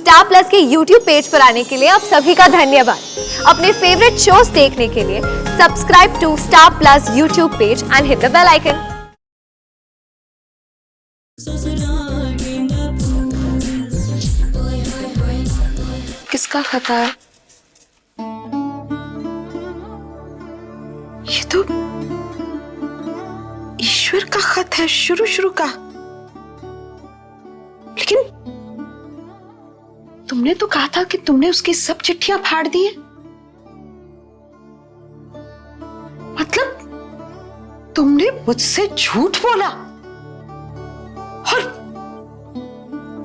Star plus के YouTube page पर आने के लिए आप सभी का धन्यवाद। अपने फेवरेट शोज देखने के लिए subscribe to Star Plus YouTube page and hit the bell icon. किसका खत है? ये तो ईश्वर का खत है, शुरू का। लेकिन तुमने तो कहा था कि तुमने उसकी सब चिट्ठियां फाड़ दी है। मतलब तुमने मुझसे झूठ बोला और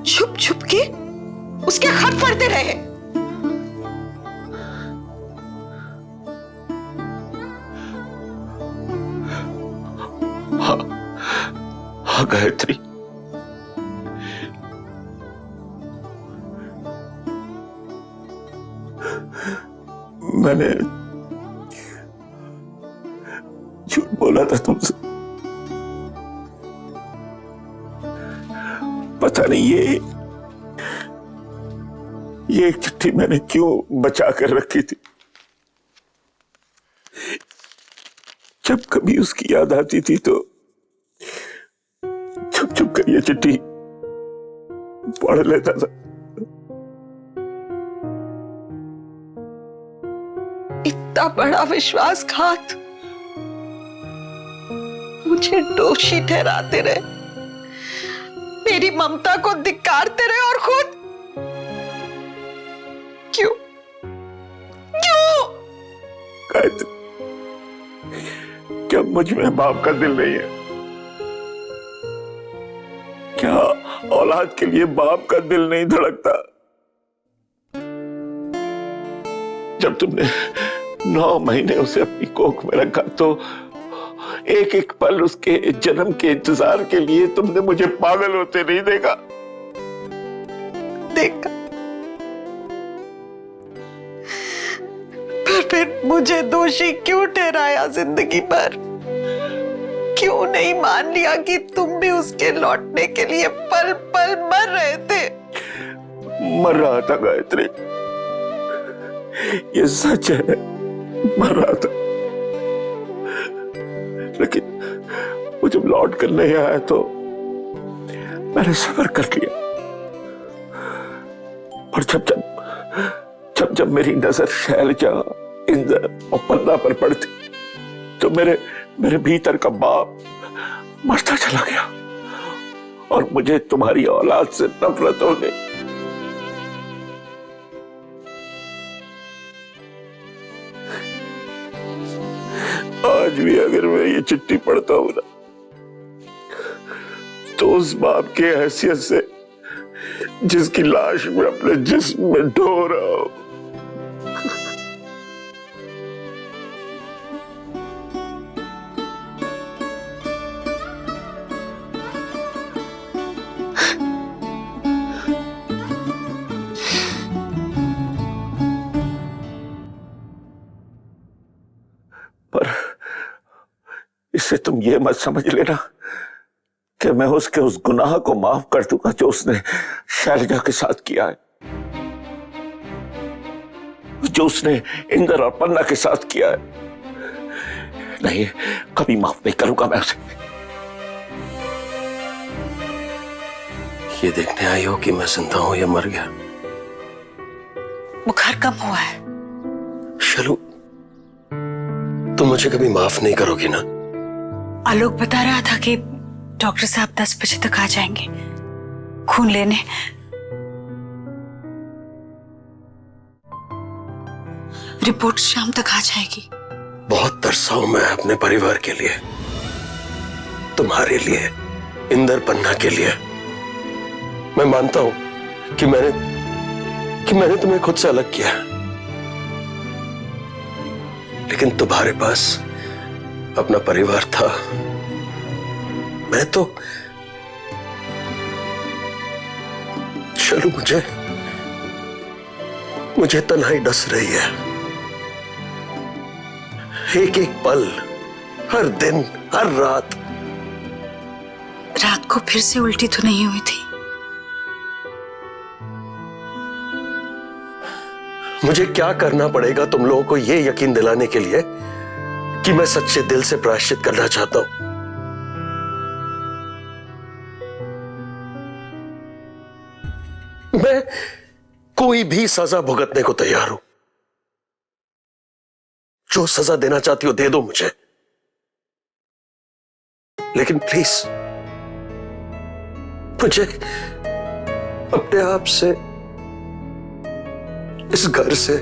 छुप छुप के उसके खत पढ़ते रहे। हाँ गायत्री, मैंने झूठ बोला था तुमसे। पता नहीं ये एक चिट्ठी मैंने क्यों बचा कर रखी थी। जब कभी उसकी याद आती थी तो छुप छुप कर ये चिट्ठी पढ़ लेता था। इतना बड़ा विश्वासघात, मुझे दोषी ठहराते रहे, मेरी ममता को धिक्कारते रहे और खुद क्यों गायत्री, क्या मुझ में बाप का दिल नहीं है? क्या औलाद के लिए बाप का दिल नहीं धड़कता? जब तुमने 9 महीने उसे अपनी कोख में रखा तो एक एक पल उसके जन्म के इंतजार के लिए तुमने मुझे पागल होते नहीं देखा? पर फिर मुझे दोषी क्यों ठहराया जिंदगी भर? क्यों नहीं मान लिया कि तुम भी उसके लौटने के लिए पल पल मर रहे थे? मर रहा था गायत्री, ये सच है, मर रहा था। लेकिन वो जब लौट कर नहीं आया तो मैंने सब्र कर लिया। और जब मेरी नजर शैलजा, इंदर और पन्ना पर पड़ती तो मेरे भीतर का बाप मरता चला गया और मुझे तुम्हारी औलाद से नफरत हो गई। आज भी अगर मैं ये चिट्ठी पढ़ता हूं ना तो उस बाप की हैसियत से जिसकी लाश मैं अपने जिस्म में ढो रहा हूं, पर इससे तुम ये मत समझ लेना कि मैं उसके उस गुनाह को माफ कर दूंगा जो उसने शैलजा के साथ किया है, जो उसने इंदर और पन्ना के साथ किया है। नहीं, कभी माफ नहीं करूंगा मैं उसे। ये देखने आई हो कि मैं जिंदा हूं या मर गया? बुखार कम हुआ है। शलू, तुम मुझे कभी माफ नहीं करोगी ना? आलोक बता रहा था कि डॉक्टर साहब 10 बजे तक आ जाएंगे खून लेने। रिपोर्ट शाम तक आ जाएगी। बहुत तरसा हूं मैं अपने परिवार के लिए, तुम्हारे लिए, इंदर पन्ना के लिए। मैं मानता हूं कि मैंने तुम्हें खुद से अलग किया, लेकिन तुम्हारे पास अपना परिवार था। मैं तो चलो, मुझे तन्हाई डस रही है। एक एक पल, हर दिन, हर रात। रात को फिर से उल्टी तो नहीं हुई थी? मुझे क्या करना पड़ेगा तुम लोगों को यह यकीन दिलाने के लिए कि मैं सच्चे दिल से प्रायश्चित करना चाहता हूं? मैं कोई भी सजा भुगतने को तैयार हूं। जो सजा देना चाहती हो दे दो मुझे, लेकिन प्लीज मुझे अपने आप से, इस घर से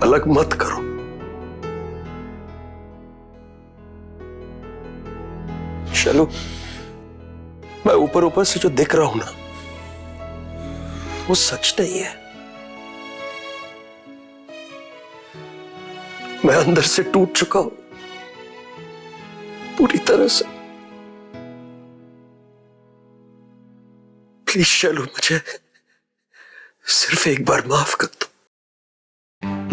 अलग मत करो। चलो, मैं ऊपर ऊपर से जो दिख रहा हूं ना, वो सच नहीं है। मैं अंदर से टूट चुका हूं पूरी तरह से। प्लीज चलो, मुझे सिर्फ एक बार माफ कर दो।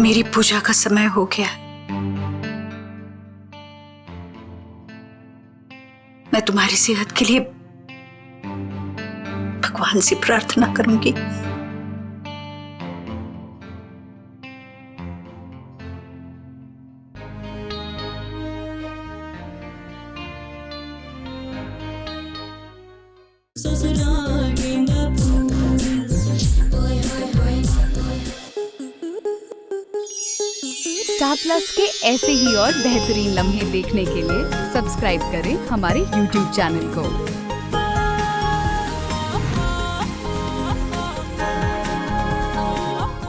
मेरी पूजा का समय हो गया है। मैं तुम्हारी सेहत के लिए भगवान से प्रार्थना करूंगी। स्टार प्लस के ऐसे ही और बेहतरीन लम्हे देखने के लिए सब्सक्राइब करें हमारे YouTube चैनल को।